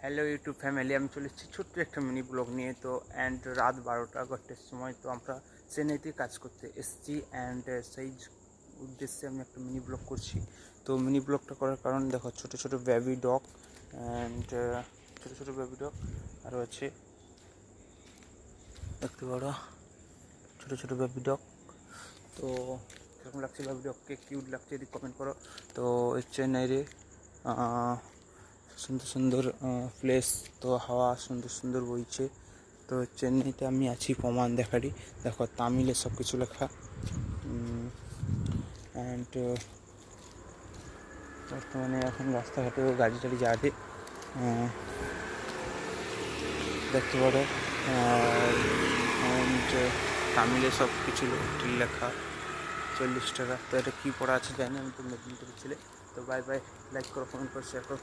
Hello YouTube family, আমি চলে এসেছি ছোট্ট একটা মিনি ব্লগ নিয়ে। তো রাত 12টা সময় তো আমরা চেন্নাইতে কাজ করতে এসেছি সেই উদ্দেশ্যে আমি একটা মিনি ব্লগ করছি। তো মিনি ব্লগটা করার কারণ দেখো, ছোটো ছোটো বেবি ডগ ছোটো ছোটো বেবি ডগ আরও আছে, একটু বড় ছোটো ছোটো বেবি ডগ। তো কীরকম লাগছে বেবি ডগকে, কিউট লাগছে যদি কমেন্ট করো। তো চেন্নাইরে সুন্দর সুন্দর প্লেস, তো হাওয়া সুন্দর সুন্দর বইছে। তো চেন্নাইতে আমি আছি প্রমাণ দেখারই। দেখো তামিলে সব কিছু লেখা। অ্যান্ড বর্তমানে এখন রাস্তাঘাটেও গাড়ি টাড়ি যাবে, দেখতে পারো। অ্যান্ড তামিলে সব কিছু লেখা, 40 টাকা। তো এটা কী পড়া আছে জানি, আমি তো মেদিনীপুরের ছেলে। তো বাই বাই, লাইক করো, কমেন্ট করো, শেয়ার করো।